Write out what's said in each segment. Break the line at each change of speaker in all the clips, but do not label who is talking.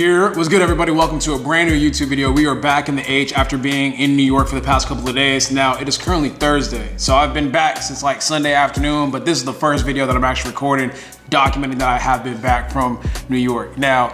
Yeah, what's good everybody? Welcome to a brand new YouTube video. We are back in the H after being in New York for the past couple of days. Now, it is currently Thursday, so I've been back since like Sunday afternoon, but this is the first video that I'm actually recording, documenting that I have been back from New York. Now,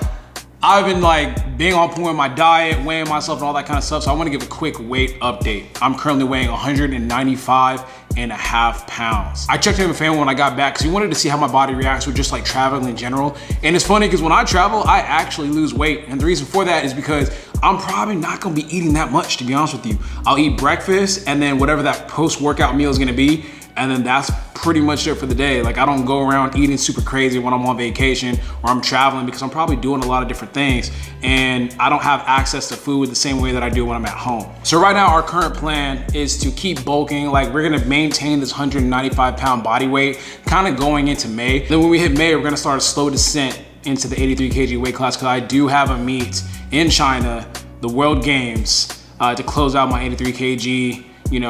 I've been like being on point with my diet, weighing myself and all that kind of stuff, so I wanna give a quick weight update. I'm currently weighing 195.5 pounds. I checked in with family when I got back because we wanted to see how my body reacts with just like traveling in general. And it's funny because when I travel, I actually lose weight. And the reason for that is because I'm probably not gonna be eating that much, to be honest with you. I'll eat breakfast and then whatever that post-workout meal is gonna be, and then that's pretty much it for the day. Like I don't go around eating super crazy when I'm on vacation or I'm traveling because I'm probably doing a lot of different things and I don't have access to food the same way that I do when I'm at home. So right now our current plan is to keep bulking. Like we're gonna maintain this 195-pound body weight kind of going into May. Then when we hit May, we're gonna start a slow descent into the 83 kg weight class because I do have a meet in China, the World Games, to close out my 83 kg,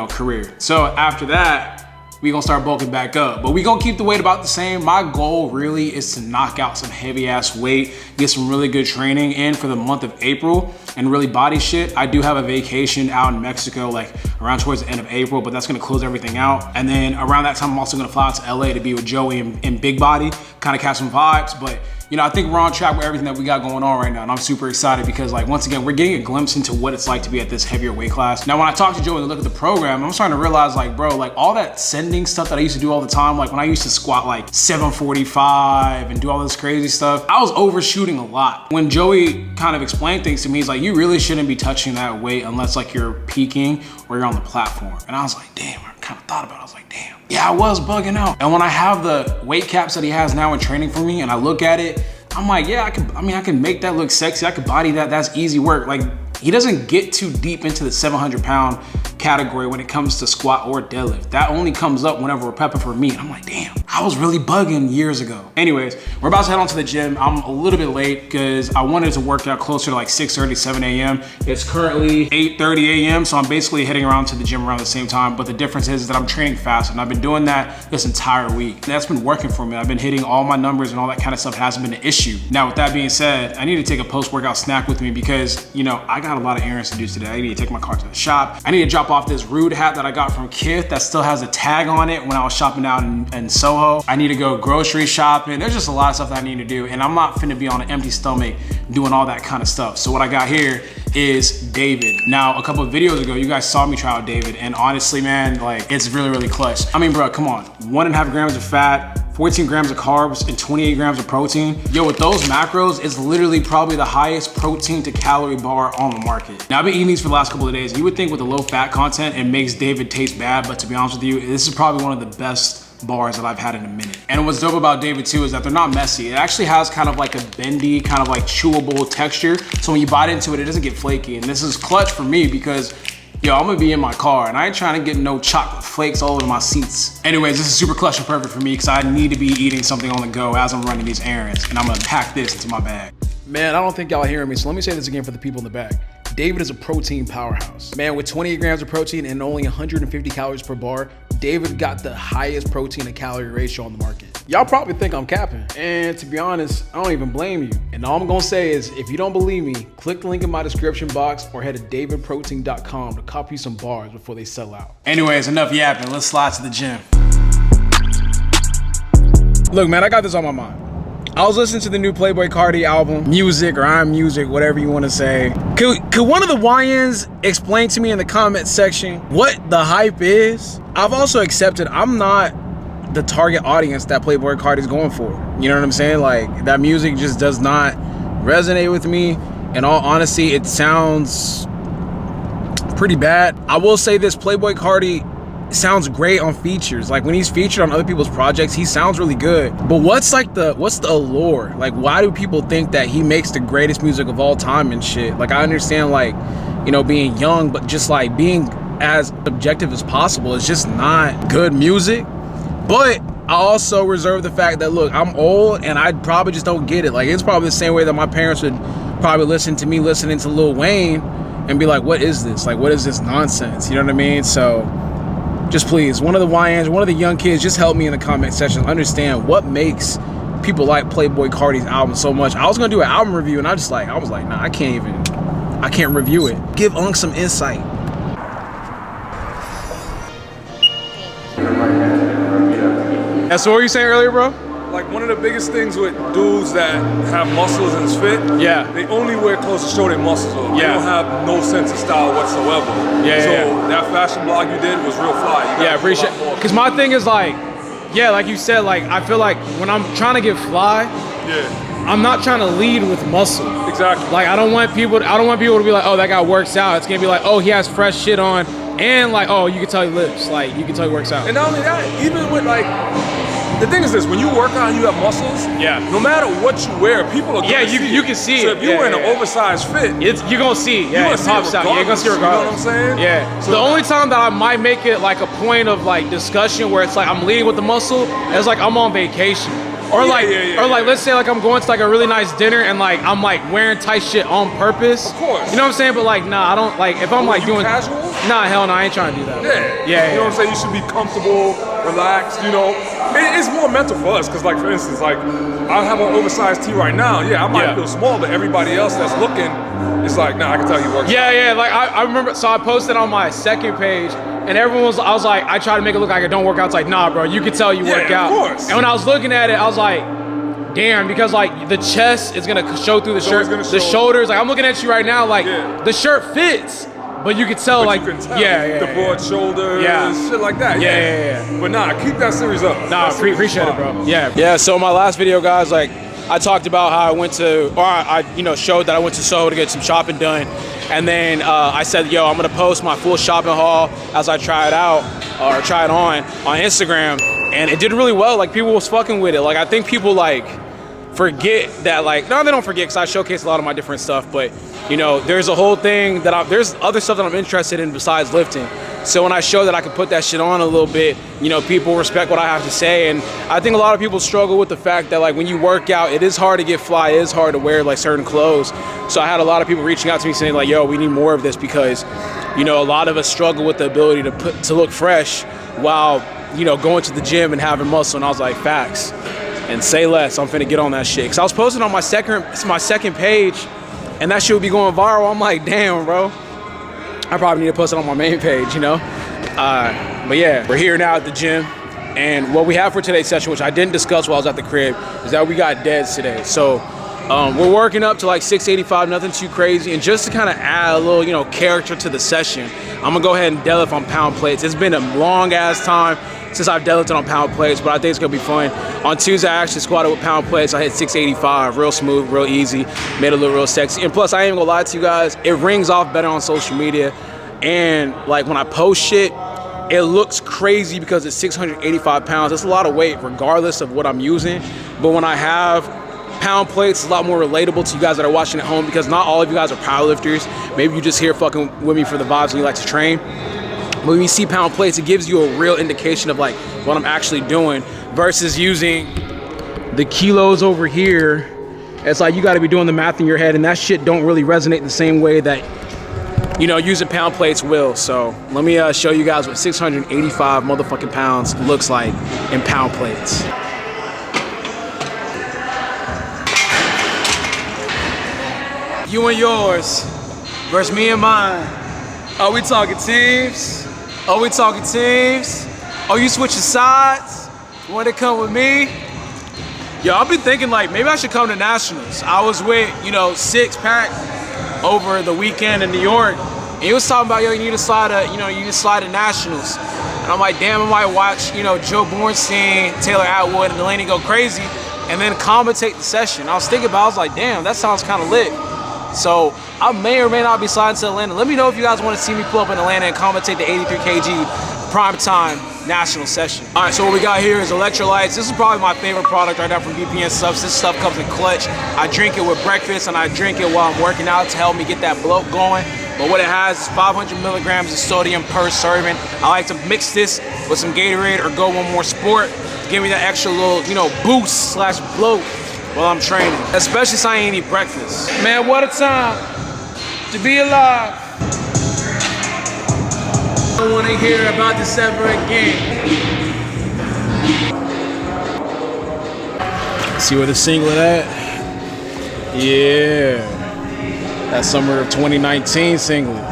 career. So after that, we gonna start bulking back up, but we gonna keep the weight about the same. My goal really is to knock out some heavy ass weight, get some really good training in for the month of April and really body shit. I do have a vacation out in Mexico, like around towards the end of April, but that's gonna close everything out. And then around that time, I'm also gonna fly out to LA to be with Joey in Big Body, kind of catch some vibes. But I think we're on track with everything that we got going on right now. And I'm super excited because like, once again, we're getting a glimpse into what it's like to be at this heavier weight class. Now, when I talk to Joey and look at the program, I'm starting to realize like, bro, like all that sending stuff that I used to do all the time, like when I used to squat like 745 and do all this crazy stuff, I was overshooting a lot. When Joey kind of explained things to me, he's like, you really shouldn't be touching that weight unless like you're peaking or you're on the platform. And I was like, damn, I kind of thought about it. I was like, damn. Yeah, I was bugging out. And when I have the weight caps that he has now in training for me and I look at it, I'm like, yeah, I can make that look sexy. I could body that, that's easy work. Like, he doesn't get too deep into the 700-pound category when it comes to squat or deadlift. That only comes up whenever we're prepping for a meet. I'm like, damn, I was really bugging years ago. Anyways, we're about to head on to the gym. I'm a little bit late because I wanted to work out closer to like 6:30, 7 a.m. It's currently 8:30 a.m. So I'm basically heading around to the gym around the same time. But the difference is that I'm training fast and I've been doing that this entire week. And that's been working for me. I've been hitting all my numbers and all that kind of stuff. It hasn't been an issue. Now, with that being said, I need to take a post-workout snack with me because, I got a lot of errands to do today. I need to take my car to the shop. I need to drop off this Rude hat that I got from Kith that still has a tag on it when I was shopping out in Soho. I need to go grocery shopping. There's just a lot of stuff that I need to do, and I'm not finna be on an empty stomach doing all that kind of stuff. So what I got here is David. Now, a couple of videos ago, you guys saw me try out David, and honestly, man, like it's really, really clutch. I mean, bro, come on. 1.5 grams of fat, 14 grams of carbs, and 28 grams of protein. Yo, with those macros, it's literally probably the highest protein to calorie bar on the market. Now, I've been eating these for the last couple of days. You would think with the low fat content, it makes David taste bad, but to be honest with you, this is probably one of the best bars that I've had in a minute. And what's dope about David too is that they're not messy. It actually has kind of like a bendy, kind of like chewable texture. So when you bite into it, it doesn't get flaky. And this is clutch for me because yo, I'm gonna be in my car and I ain't trying to get no chocolate flakes all over my seats. Anyways, this is super clutch and perfect for me because I need to be eating something on the go as I'm running these errands, and I'm gonna pack this into my bag. Man, I don't think y'all hearing me, so let me say this again for the people in the back. David is a protein powerhouse. Man, with 28 grams of protein and only 150 calories per bar, David got the highest protein to calorie ratio on the market. Y'all probably think I'm capping, and to be honest, I don't even blame you. And all I'm gonna say is, if you don't believe me, click the link in my description box or head to davidprotein.com to copy some bars before they sell out. Anyways, enough yapping, let's slide to the gym. Look, man, I got this on my mind. I was listening to the new Playboi Carti album, music or I'm music, whatever you want to say. Could one of the YNs explain to me in the comment section what the hype is? I've also accepted I'm not the target audience that Playboi Carti is going for. You know what I'm saying? Like, that music just does not resonate with me. In all honesty, it sounds pretty bad. I will say this, Playboi Carti sounds great on features. Like when he's featured on other people's projects, he sounds really good. But what's the allure? Like, why do people think that he makes the greatest music of all time and shit? Like, I understand like, being young, but just like being as objective as possible is just not good music. But I also reserve the fact that, look, I'm old and I probably just don't get it. Like, it's probably the same way that my parents would probably listen to me listening to Lil Wayne and be like, what is this? Like, what is this nonsense? You know what I mean? So just please, one of the YNs, one of the young kids, just help me in the comment section understand what makes people like Playboi Carti's album so much. I was gonna do an album review, and I was like, nah, I can't review it. Give Unk some insight. Yeah, so what were you saying earlier, bro?
Like, one of the biggest things with dudes that have muscles and is fit, they only wear clothes to show their muscles off. They don't have no sense of style whatsoever. So that fashion blog you did was real fly.
Yeah, appreciate it. Because my thing is like, like you said, like I feel like when I'm trying to get fly, I'm not trying to lead with muscle.
Exactly.
Like I don't want people to be like, oh, that guy works out. It's gonna be like, oh, he has fresh shit on, and like, oh, you can tell he lifts. Like you can tell he works out.
And not only that, even with like, the thing is this: when you work out and you have muscles, no matter what you wear, people are gonna see
you can see
so
it.
if you're wearing an oversized fit,
you're gonna see. Yeah, it pops out. You're gonna see it regardless.
You know what I'm saying?
Yeah. So the only time that I might make it like a point of like discussion where it's like I'm leading with the muscle, is like I'm on vacation. Or like let's say like I'm going to like a really nice dinner and like I'm like wearing tight shit on purpose.
Of course.
You know what I'm saying? But like nah, I don't like if I'm like doing
casual.
Nah, hell no, I ain't trying to do that.
Yeah. You know what I'm saying? You should be comfortable, relaxed. You know, it's more mental for us because like for instance, like I have an oversized tee right now. Yeah, I might feel small, but everybody else that's looking is like, nah, I can tell you works.
Yeah. Like I remember, so I posted on my second page. And everyone was, I was like, I try to make it look like I don't work out. It's like, nah, bro, you can tell you work out.
Of course.
And when I was looking at it, I was like, damn, because like the chest is gonna show through the shirt, the shoulders. Like I'm looking at you right now, like the shirt fits, but you can tell, like,
the broad shoulders, shit like that. Yeah. But nah, keep that series up.
Nah, appreciate it, bro. Yeah. So my last video, guys, like I talked about how I went to, or I showed that I went to Soho to get some shopping done. And then I said, yo, I'm gonna post my full shopping haul as I try it out, or try it on Instagram. And it did really well. Like people was fucking with it. Like I think people like forget that, like, no, they don't forget because I showcase a lot of my different stuff, but you know, there's a whole thing that there's other stuff that I'm interested in besides lifting. So when I show that I can put that shit on a little bit, you know, people respect what I have to say. And I think a lot of people struggle with the fact that like when you work out, it is hard to get fly, it is hard to wear like certain clothes. So I had a lot of people reaching out to me saying like, yo, we need more of this because, you know, a lot of us struggle with the ability to look fresh while, you know, going to the gym and having muscle. And I was like, facts. And say less, I'm finna get on that shit. Cause I was posting on my second page and that shit would be going viral. I'm like, damn, bro. I probably need to post it on my main page, you know? But yeah, we're here now at the gym. And what we have for today's session, which I didn't discuss while I was at the crib, is that we got deads today. So we're working up to like 685, nothing too crazy. And just to kind of add a little, you know, character to the session, I'm gonna go ahead and deadlift on pound plates. It's been a long ass time since I've deadlifted on pound plates, but I think it's gonna be fun. On Tuesday, I actually squatted with pound plates. I hit 685, real smooth, real easy, made it look real sexy. And plus, I ain't even gonna lie to you guys, it rings off better on social media. And like when I post shit, it looks crazy because it's 685 pounds. It's a lot of weight regardless of what I'm using. But when I have pound plates, it's a lot more relatable to you guys that are watching at home because not all of you guys are powerlifters. Maybe you just here fucking with me for the vibes and you like to train. But when you see pound plates, it gives you a real indication of like what I'm actually doing versus using the kilos over here. It's like you gotta be doing the math in your head and that shit don't really resonate the same way that, you know, using pound plates will. So let me show you guys what 685 motherfucking pounds looks like in pound plates. You and yours versus me and mine. Are we talking teams? Are we talking teams? Are you switching sides? You want to come with me? Yo, I've been thinking like maybe I should come to nationals. I was with, you know, Six Pack over the weekend in New York, and he was talking about, yo, you need to slide to nationals. And I'm like, damn, I might watch, you know, Joe Bornstein, Taylor Atwood, and Delaney go crazy, and then commentate the session. I was thinking about, I was like, damn, that sounds kind of lit. So I may or may not be sliding to Atlanta. Let me know if you guys want to see me pull up in Atlanta and commentate the 83 kg primetime national session. All right, so what we got here is electrolytes. This is probably my favorite product right now from BPN Supplements. This stuff comes in clutch. I drink it with breakfast and I drink it while I'm working out to help me get that bloat going. But what it has is 500 milligrams of sodium per serving. I like to mix this with some Gatorade or Go One More Sport to give me that extra little, you know, boost slash bloat while I'm training, especially since I ain't eat breakfast. Man, what a time to be alive. I don't want to hear about this ever again. See where the singlet at? Yeah, that summer of 2019 singlet.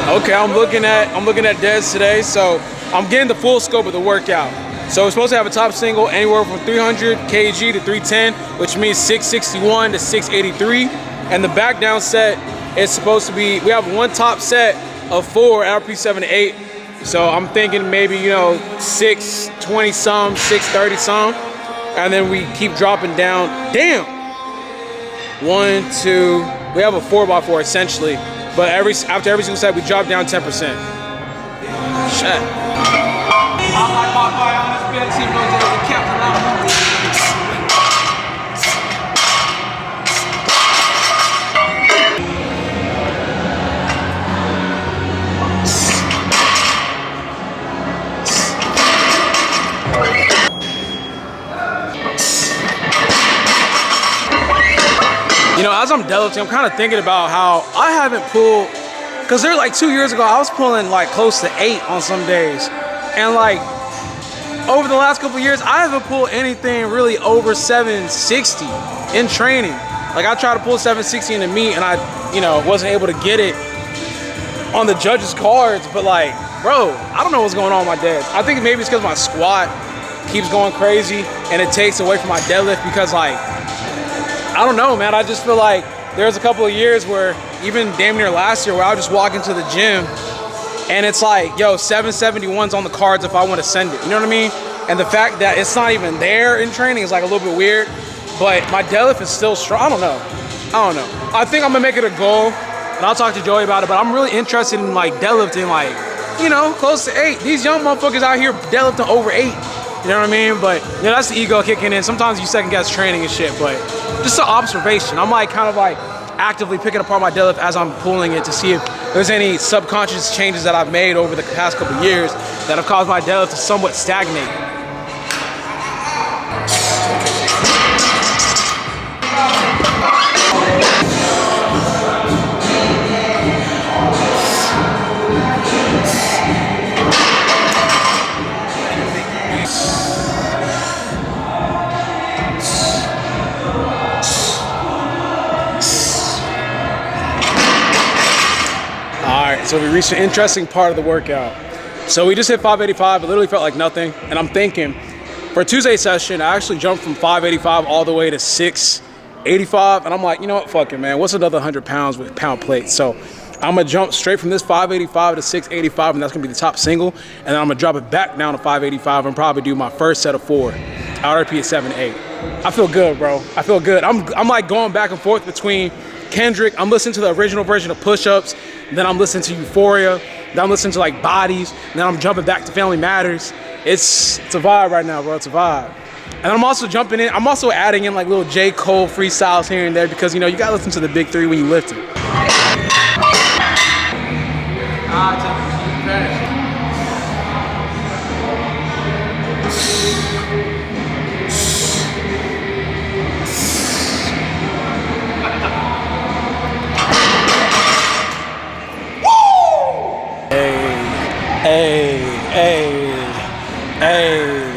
Okay, I'm looking at Dez today, so I'm getting the full scope of the workout. So we're supposed to have a top single anywhere from 300 kg to 310, which means 661 to 683. And the back down set is supposed to be, we have one top set of 4 RP 7 to 8. So I'm thinking maybe, you know, 620 some, 630 some. And then we keep dropping down. Damn! 1, 2, we have a 4x4 essentially. But after every single set, we drop down 10%. Shit. I like my boy on this bed, see Rodeo, the captain out of You know, as I'm deadlifting, I'm kind of thinking about how I haven't pulled, because there like 2 years ago, I was pulling like close to 8 on some days. And like, over the last couple of years, I haven't pulled anything really over 760 in training. Like I tried to pull 760 in the meet and I, you know, wasn't able to get it on the judges' cards, but like, bro, I don't know what's going on with my deads. I think maybe it's because my squat keeps going crazy and it takes away from my deadlift because like, I don't know, man. I just feel like there's a couple of years where, even damn near last year, where I would just walk into the gym and it's like, yo, 771's on the cards if I want to send it. You know what I mean? And the fact that it's not even there in training is like a little bit weird, but my deadlift is still strong. I don't know. I think I'm gonna make it a goal, and I'll talk to Joey about it, but I'm really interested in like deadlifting like, you know, close to 8. These young motherfuckers out here deadlifting over 8. You know what I mean? But you know, that's the ego kicking in. Sometimes you second guess training and shit, but just an observation. I'm like kind of like actively picking apart my deadlift as I'm pulling it to see if there's any subconscious changes that I've made over the past couple of years that have caused my deadlift to somewhat stagnate. So we reached an interesting part of the workout. So we just hit 585, it literally felt like nothing. And I'm thinking, for a Tuesday session, I actually jumped from 585 all the way to 685. And I'm like, you know what, fuck it, man. What's another 100 pounds with pound plates? So I'm gonna jump straight from this 585 to 685, and that's gonna be the top single. And then I'm gonna drop it back down to 585 and probably do my first set of 4. RP at 7 to 8. I feel good, bro. I feel good. I'm like going back and forth between Kendrick. I'm listening to the original version of push-ups. Then I'm listening to Euphoria. Then I'm listening to like Bodies. And then I'm jumping back to Family Matters. It's a vibe right now, bro. It's a vibe. And I'm also jumping in. I'm also adding in like little J. Cole freestyles here and there because, you know, you gotta listen to the big 3 when you lift it.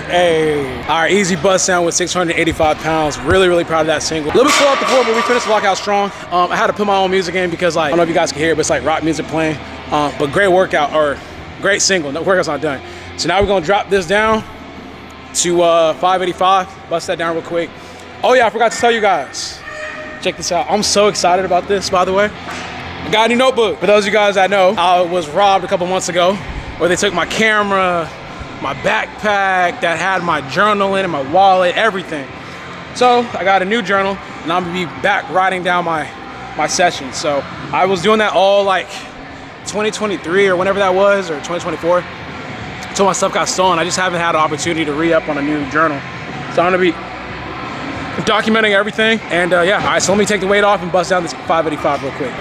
Hey. All right, easy bust down with 685 pounds. Really proud of that single. A little bit slow off the floor, but we finished the workout strong. I had to put my own music in because like, I don't know if you guys can hear it, but it's like rock music playing. But great workout, or great single. No, workout's not done. So now we're gonna drop this down to 585. Bust that down real quick. Oh yeah, I forgot to tell you guys. Check this out. I'm so excited about this, by the way. I got a new notebook. For those of you guys that know, I was robbed a couple months ago where they took my camera, my backpack that had my journal in it, my wallet, everything. So I got a new journal and I'm gonna be back writing down my sessions. So I was doing that all like 2023 or whenever that was, or 2024. Until my stuff got stolen. I just haven't had an opportunity to re-up on a new journal. So I'm gonna be documenting everything. And yeah, all right, so let me take the weight off and bust down this 585 real quick.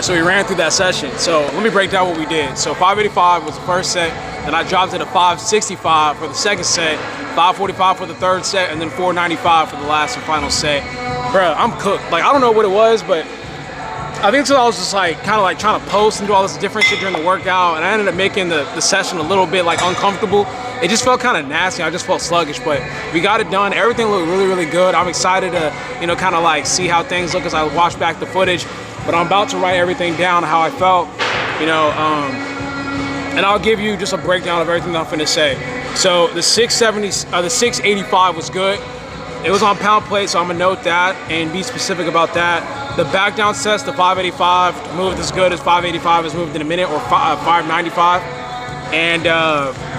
so we ran through that session. So let me break down what we did. So 585 was the first set, then I dropped it to 565 for the second set, 545 for the third set, and then 495 for the last and final set. Bruh, I'm cooked. Like, I don't know what it was, but I think so I was just like kind of like trying to post and do all this different shit during the workout, and I ended up making the session a little bit like uncomfortable. It just felt kind of nasty. I just felt sluggish, but we got it done. Everything looked really, really good. I'm excited to, you know, kind of like see how things look as I watch back the footage, but I'm about to write everything down, how I felt, you know, and I'll give you just a breakdown of everything that I'm finna say. So the 685 was good. It was on pound plate, so I'm gonna note that and be specific about that. The back down sets, the 585 moved as good as 585 has moved in a minute, or 595. And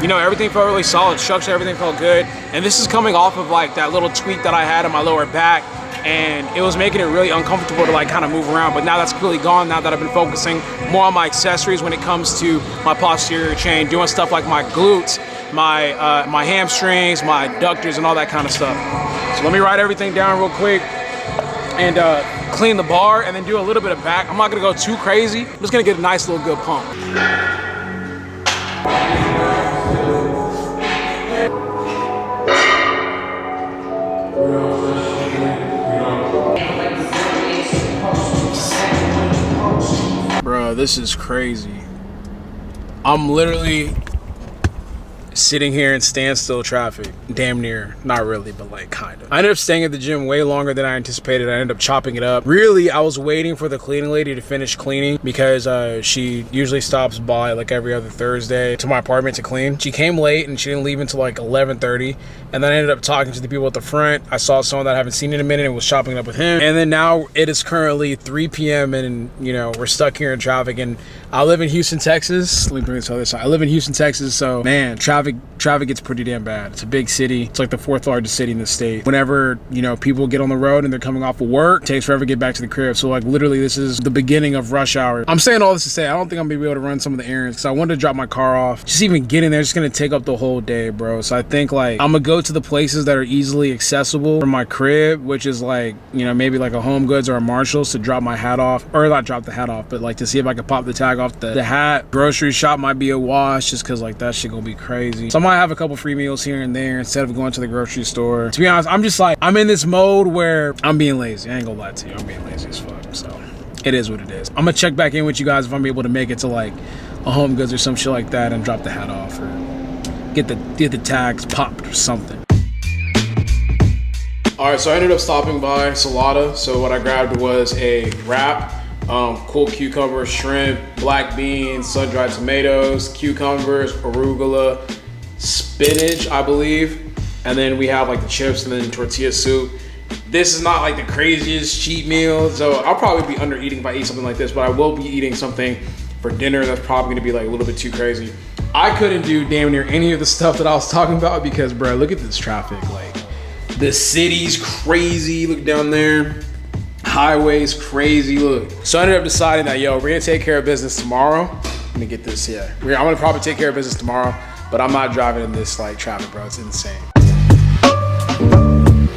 you know, everything felt really solid. Structure, everything felt good. And this is coming off of like that little tweak that I had on my lower back, and it was making it really uncomfortable to like kind of move around. But now that's completely gone, now that I've been focusing more on my accessories when it comes to my posterior chain, doing stuff like my glutes, my hamstrings, my adductors, and all that kind of stuff. So let me write everything down real quick and clean the bar, and then do a little bit of back. I'm not gonna go too crazy. I'm just gonna get a nice little good pump. Bro, this is crazy. I'm literally sitting here in standstill traffic, damn near, not really, but like kind of. I ended up staying at the gym way longer than I anticipated. I ended up chopping it up. Really, I was waiting for the cleaning lady to finish cleaning, because she usually stops by like every other Thursday to my apartment to clean. She came late and she didn't leave until like 11:30, and then I ended up talking to the people at the front. I saw someone that I haven't seen in a minute and was chopping it up with him. And then now it is currently 3 p.m. and you know, we're stuck here in traffic, and I live in Houston, Texas. Let me bring this to the other side. I live in Houston, Texas, so man, traffic gets pretty damn bad. It's a big city. It's like the 4th largest city in the state. Whenever, you know, people get on the road and they're coming off of work, it takes forever to get back to the crib. So like literally this is the beginning of rush hour. I'm saying all this to say I don't think I'm gonna be able to run some of the errands, because I wanted to drop my car off. Just even getting there is just gonna take up the whole day, bro. So I think like I'm gonna go to the places that are easily accessible from my crib, which is like, you know, maybe like a Home Goods or a Marshalls, to drop my hat off, or not drop the hat off, but like to see if I could pop the tag off the hat. Grocery shop might be a wash, just cause like that shit gonna be crazy. So I might have a couple free meals here and there instead of going to the grocery store. To be honest, I'm just like, I'm in this mode where I'm being lazy. I ain't gonna lie to you, I'm being lazy as fuck. So it is what it is. I'm gonna check back in with you guys if I'm able to make it to like a Home Goods or some shit like that and drop the hat off, or get the tags popped or something. All right, so I ended up stopping by Salada. So what I grabbed was a wrap, cool cucumber, shrimp, black beans, sun-dried tomatoes, cucumbers, arugula, spinach, I believe. And then we have like the chips and then tortilla soup. This is not like the craziest cheat meal, so I'll probably be under eating if I eat something like this, but I will be eating something for dinner that's probably gonna be like a little bit too crazy. I couldn't do damn near any of the stuff that I was talking about because, bro, look at this traffic. Like, the city's crazy, look down there. Highway's crazy, look. So I ended up deciding that, yo, we're gonna take care of business tomorrow. Let me get this, yeah. I'm gonna probably take care of business tomorrow, but I'm not driving in this like traffic, bro, it's insane.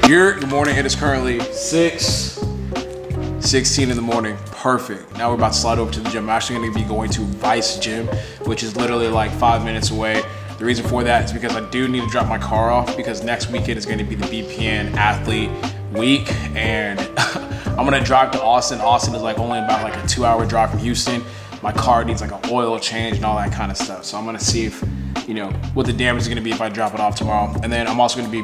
Good morning, it is currently 6:16 in the morning, perfect. Now we're about to slide over to the gym. I'm actually gonna be going to Vice Gym, which is literally like 5 minutes away. The reason for that is because I do need to drop my car off, because next weekend is gonna be the BPN Athlete Week, and I'm gonna drive to Austin. Austin is like only about like a 2-hour drive from Houston. My car needs like an oil change and all that kind of stuff. So I'm gonna see if, you know, what the damage is gonna be if I drop it off tomorrow. And then I'm also gonna be,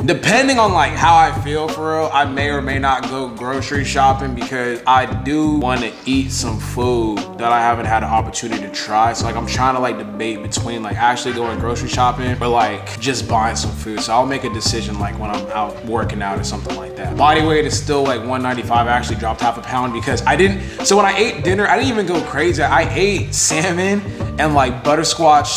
depending on like how I feel for real, I may or may not go grocery shopping, because I do want to eat some food that I haven't had an opportunity to try. So like I'm trying to like debate between like actually going grocery shopping or like just buying some food. So I'll make a decision like when I'm out working out or something like that. Body weight is still like 195. I actually dropped half a pound because I didn't, so when I ate dinner, I didn't even go crazy. I ate salmon and like butterscotch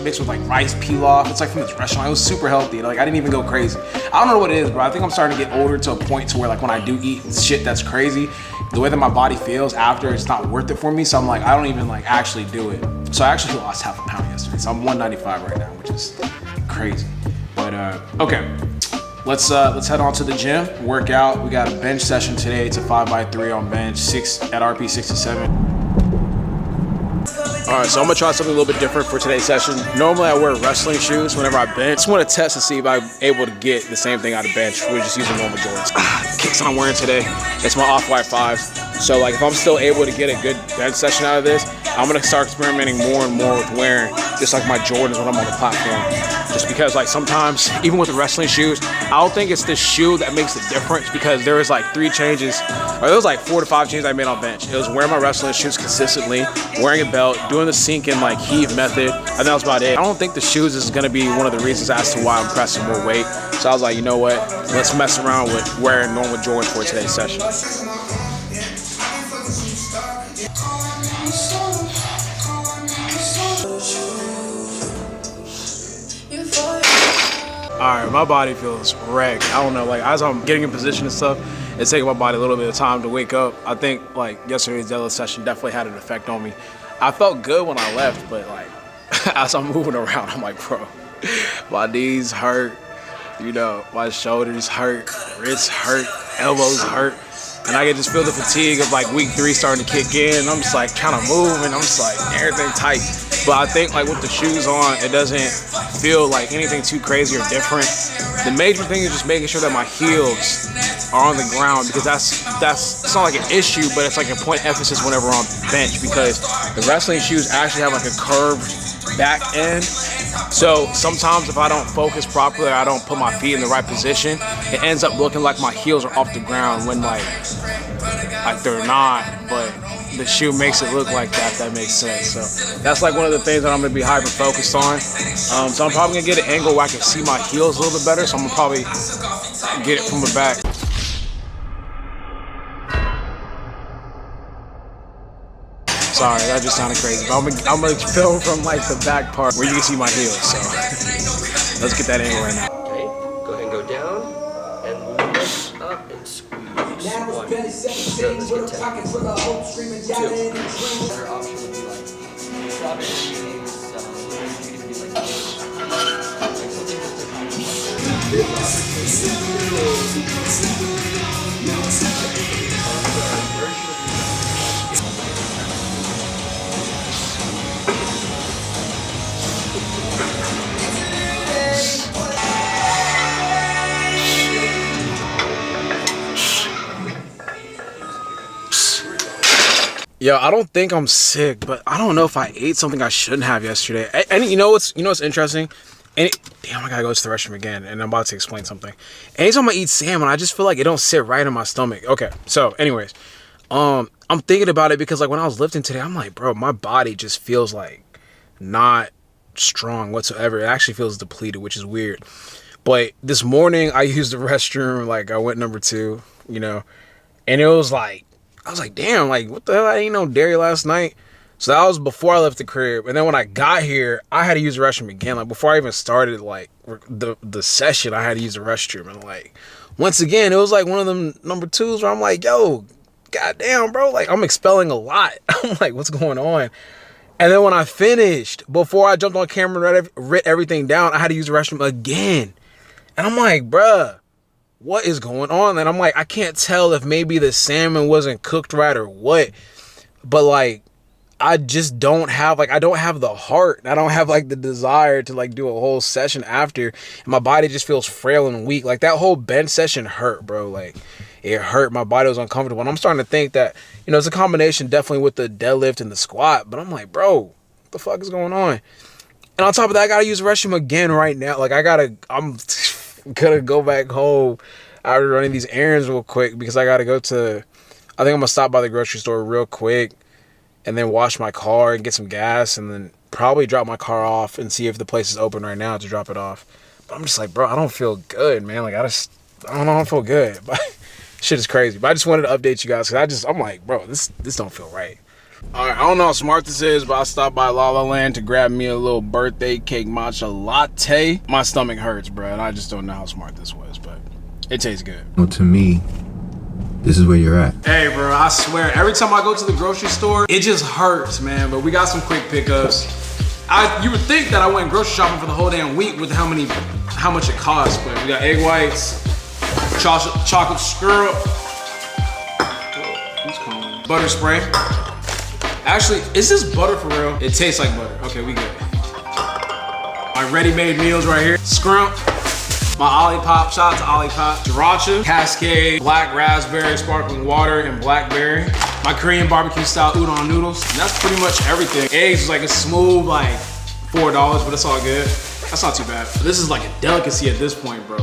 mixed with like rice pilaf. It's like from this restaurant. It was super healthy. Like I didn't even go crazy. I don't know what it is, bro. I think I'm starting to get older to a point to where like when I do eat shit that's crazy, the way that my body feels after, it's not worth it for me. So I'm like, I don't even like actually do it. So I actually lost half a pound yesterday. So I'm 195 right now, which is crazy. But okay. let's head on to the gym, work out. We got a bench session today. It's a 5x3 on bench, 6 at RP 67. All right, so I'm gonna try something a little bit different for today's session. Normally I wear wrestling shoes whenever I bench. Just want to test to see if I'm able to get the same thing out of bench. We're just using normal Jordans. The kicks I'm wearing today, it's my Off-White 5s. So like if I'm still able to get a good bench session out of this, I'm gonna start experimenting more and more with wearing just like my Jordans when I'm on the platform. Just because like sometimes, even with the wrestling shoes, I don't think it's the shoe that makes the difference, because there was like 3 changes, or there was like 4 to 5 changes I made on bench. It was wearing my wrestling shoes consistently, wearing a belt, doing the sink and like heave method, and that was about it. I don't think the shoes is gonna be one of the reasons as to why I'm pressing more weight. So I was like, you know what? Let's mess around with wearing normal Jordans for today's session. Alright, my body feels wrecked. I don't know, like as I'm getting in position and stuff, it's taking my body a little bit of time to wake up. I think like yesterday's deadlift session definitely had an effect on me. I felt good when I left, but like as I'm moving around, I'm like, bro, my knees hurt, you know, my shoulders hurt, wrists hurt, elbows hurt. And I can just feel the fatigue of like week 3 starting to kick in. I'm just like kind of moving. I'm just like everything tight. But I think like with the shoes on, it doesn't feel like anything too crazy or different. The major thing is just making sure that my heels are on the ground, because that's it's not like an issue, but it's like a point of emphasis whenever I'm on bench, because the wrestling shoes actually have like a curved back end. So sometimes if I don't focus properly, or I don't put my feet in the right position, it ends up looking like my heels are off the ground when like they're not, but the shoe makes it look like that. That makes sense. So that's like one of the things that I'm gonna be hyper focused on. So I'm probably gonna get an angle where I can see my heels a little bit better. So I'm gonna probably get it from the back. Sorry, that just sounded crazy. But I'm gonna film from like the back part where you can see my heels. So let's get that angle right now.
Okay, go ahead and go down and lift up and squeeze. 1. Good, let's get 10. 2. Another option would be like drop your knees down. You can be like this. Like something just to kind
Yo, I don't think I'm sick, but I don't know if I ate something I shouldn't have yesterday. And you know what's interesting? Damn, I gotta go to the restroom again, and I'm about to explain something. Anytime I eat salmon, I just feel like it don't sit right in my stomach. Okay, so anyways, I'm thinking about it because like when I was lifting today, I'm like, bro, my body just feels like not strong whatsoever. It actually feels depleted, which is weird. But this morning I used the restroom, like I went number 2, you know, and it was like, I was like, damn, like what the hell? I ain't no dairy last night. So that was before I left the crib. And then when I got here, I had to use the restroom again. Like before I even started like the session, I had to use the restroom. And like, once again, it was like one of them number 2s where I'm like, yo, goddamn, bro. Like I'm expelling a lot. I'm like, what's going on? And then when I finished, before I jumped on camera and writ everything down, I had to use the restroom again. And I'm like, bruh, what is going on? And I'm like, I can't tell if maybe the salmon wasn't cooked right or what. But like, I just don't have, like, I don't have the heart. I don't have like the desire to like do a whole session after. And my body just feels frail and weak. Like that whole bench session hurt, bro. Like it hurt. My body was uncomfortable. And I'm starting to think that, you know, it's a combination definitely with the deadlift and the squat. But I'm like, bro, what the fuck is going on? And on top of that, I gotta use the restroom again right now. Like I'm gonna go back home after running these errands real quick because I gotta go to, I think I'm gonna stop by the grocery store real quick and then wash my car and get some gas and then probably drop my car off and see if the place is open right now to drop it off. But I'm just like, bro, I don't feel good, man. Like I don't feel good. But shit is crazy. But I just wanted to update you guys because I'm like, bro, this don't feel right. All right, I don't know how smart this is, but I stopped by La La Land to grab me a little birthday cake matcha latte. My stomach hurts, bro, and I just don't know how smart this was, but it tastes good.
Well, to me, this is where you're at.
Hey, bro, I swear, every time I go to the grocery store, it just hurts, man. But we got some quick pickups. You would think that I went grocery shopping for the whole damn week with how much it costs, but we got egg whites, chocolate syrup, butter spray. Actually, is this butter for real? It tastes like butter. Okay, we good. My ready-made meals right here. Scrump, my Olipop, shout out to Olipop. Sriracha, Cascade, black raspberry, sparkling water, and blackberry. My Korean barbecue style udon noodles. And that's pretty much everything. Eggs is like a smooth, like $4, but it's all good. That's not too bad. This is like a delicacy at this point, bro.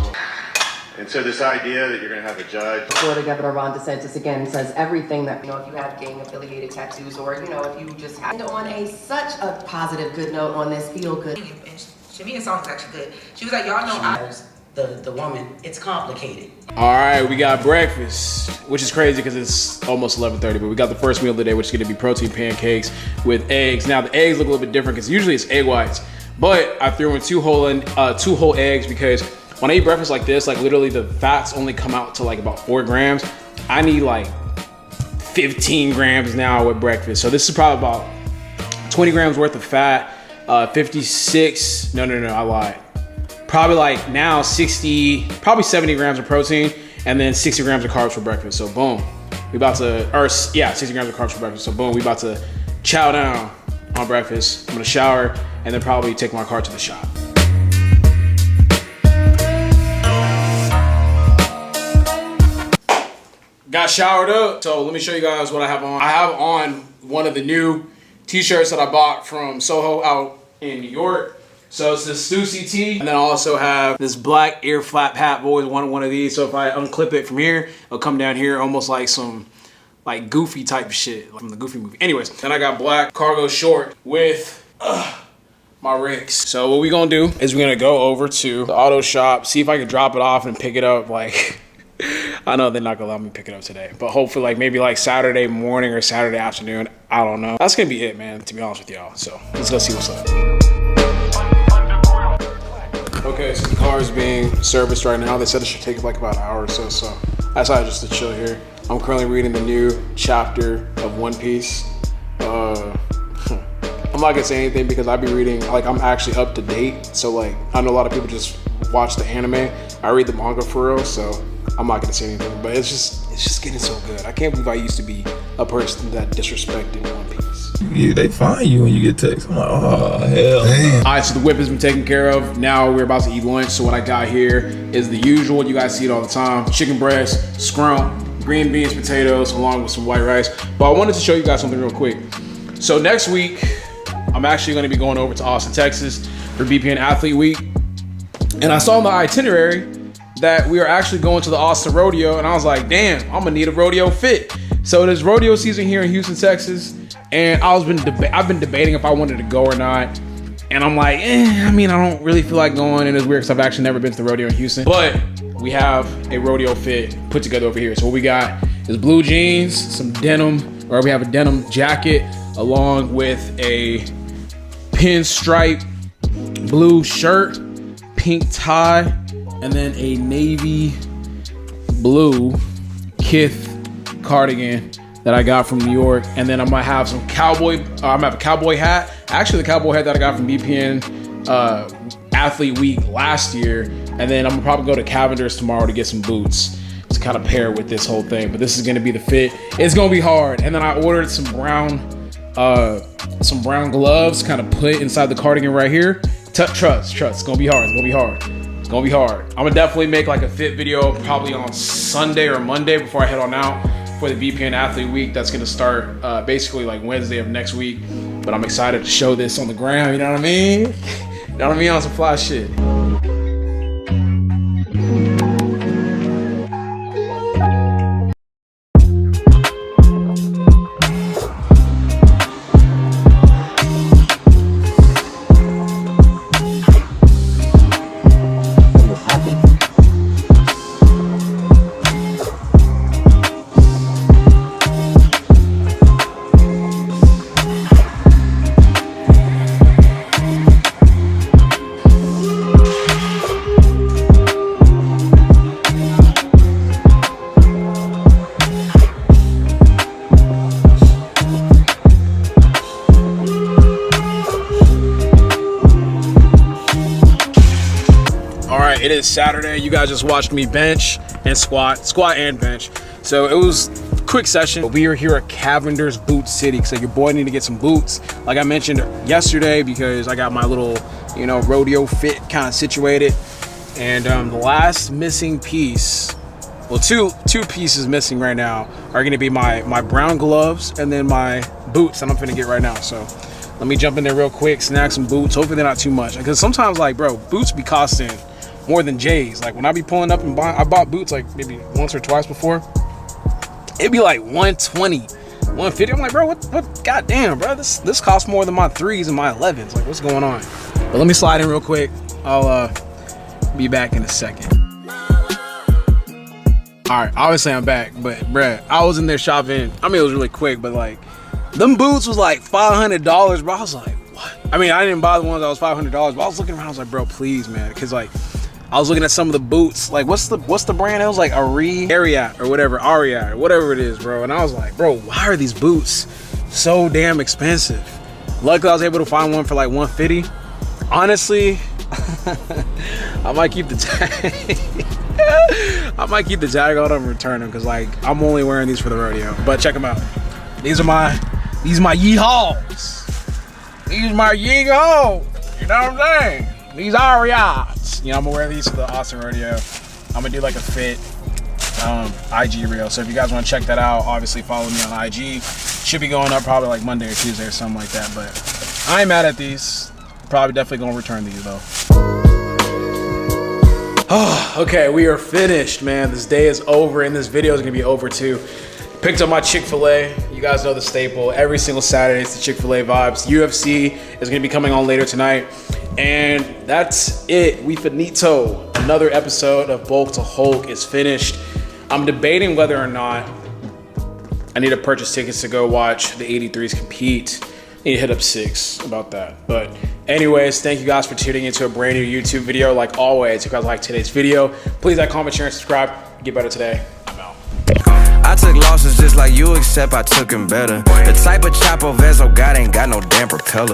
And so this idea that you're gonna have a judge.
Florida Governor Ron DeSantis again says everything that, you know, if you have gang-affiliated tattoos or, you know, if you just have on such a positive, good note on this feel good.
And Shamia's song is actually good. She was like, y'all know
the woman, it's complicated.
All right, we got breakfast, which is crazy because it's almost 11:30, but we got the first meal of the day, which is gonna be protein pancakes with eggs. Now the eggs look a little bit different because usually it's egg whites, but I threw in two whole eggs because when I eat breakfast like this, like literally the fats only come out to like about 4 grams. I need like 15 grams now with breakfast. So this is probably about 20 grams worth of fat, 56, no, I lied. Probably like now 60, probably 70 grams of protein and then 60 grams of carbs for breakfast. So boom, we about to, or yeah, 60 grams of carbs for breakfast. So boom, we about to chow down on breakfast. I'm gonna shower and then probably take my car to the shop. Got showered up, so let me show you guys what I have on. I have on one of the new t-shirts that I bought from Soho out in New York. So it's this Stussy tee, and then I also have this black ear flap hat. I've always wanted one of these, so if I unclip it from here, it'll come down here almost like some like Goofy type shit, like from the Goofy movie. Anyways, then I got black cargo short with my Ricks. So what we gonna do is we're gonna go over to the auto shop, see if I can drop it off and pick it up like, I know they're not gonna allow me to pick it up today, but hopefully like maybe like Saturday morning or Saturday afternoon. I don't know. That's gonna be it, man, to be honest with y'all. So let's go see what's up. Okay, so the car is being serviced right now. They said it should take like about an hour or so. So I decided just to chill here. I'm currently reading the new chapter of One Piece. I'm not gonna say anything because I be reading, like I'm actually up to date. So like, I know a lot of people just watch the anime. I read the manga for real, so I'm not gonna say anything, but it's just getting so good. I can't believe I used to be a person that disrespected One Piece.
Yeah, they find you when you get text. I'm like, oh hell. Damn.
All right, so the whip has been taken care of. Now we're about to eat lunch. So what I got here is the usual. You guys see it all the time: chicken breast, scrump, green beans, potatoes, along with some white rice. But I wanted to show you guys something real quick. So next week, I'm actually going to be going over to Austin, Texas for BPN Athlete Week, and I saw on the itinerary that we are actually going to the Austin Rodeo, and I was like, damn, I'm gonna need a rodeo fit. So there's rodeo season here in Houston, Texas, and I've been debating if I wanted to go or not, and I'm like, I mean, I don't really feel like going, and it's weird because I've actually never been to the rodeo in Houston, but we have a rodeo fit put together over here. So what we got is blue jeans, some denim, or we have a denim jacket, along with a pinstripe blue shirt, pink tie, and then a navy blue Kith cardigan that I got from New York. And then I might have some I'm gonna have a cowboy hat. Actually, the cowboy hat that I got from BPN Athlete Week last year. And then I'm gonna probably go to Cavender's tomorrow to get some boots to kind of pair with this whole thing. But this is gonna be the fit. It's gonna be hard. And then I ordered some brown gloves, kind of put inside the cardigan right here. Trust, it's gonna be hard. It's gonna be hard. I'm gonna definitely make like a fit video probably on Sunday or Monday before I head on out for the BPN Athlete Week. That's gonna start basically like Wednesday of next week. But I'm excited to show this on the ground, you know what I mean? You know what I mean, on some fly shit. it is Saturday. You guys just watched me bench and squat and bench. So it was a quick session. We are here at Cavender's Boot City. So your boy need to get some boots. Like I mentioned yesterday, because I got my little, you know, rodeo fit kind of situated. And the last missing piece, well, two pieces missing right now are gonna be my brown gloves and then my boots that I'm finna get right now. So let me jump in there real quick, snag some boots. Hopefully they're not too much. Because sometimes, like, bro, boots be costing more than J's. Like, when I be pulling up and buying, I bought boots like maybe once or twice before. It'd be like 120, 150. I'm like, bro, what? Goddamn, bro, this costs more than my 3s and my 11s. Like, what's going on? But let me slide in real quick. I'll be back in a second. All right, obviously I'm back, but bruh, I was in there shopping. I mean, it was really quick, but like, them boots was like $500, bro. I was like, what? I mean, I didn't buy the ones that was $500, but I was looking around. I was like, bro, please, man, because like, I was looking at some of the boots. Like, what's the brand? It was like Orhii or whatever it is, bro. And I was like, bro, why are these boots so damn expensive? Luckily, I was able to find one for like $150. Honestly, I might keep the tag. I might keep the tag on them and return them, because like, I'm only wearing these for the rodeo. But check them out. These are my yeehaws. These are my yeehaws. You know what I'm saying? These are yachts. You know, I'm gonna wear these to the Austin rodeo. I'm gonna do like a fit IG reel. So if you guys want to check that out, obviously follow me on IG. Should be going up probably like Monday or Tuesday or something like that. But I ain't mad at these. Probably definitely gonna return these though. Oh, okay, we are finished, man. This day is over, and this video is gonna be over too. Picked up my Chick-fil-A. You guys know the staple. Every single Saturday, it's the Chick-fil-A vibes. UFC is gonna be coming on later tonight. And that's it. We finito. Another episode of Bulk to Hulk is finished. I'm debating whether or not I need to purchase tickets to go watch the 83s compete. I need to hit up 6 about that. But anyways, thank you guys for tuning into a brand new YouTube video. Like always, if you guys like today's video, please like, comment, share, and subscribe. Get better today. I'm out.
I took losses just like you, except I took them better. The type of chopper Vezo got ain't got no damn propellers.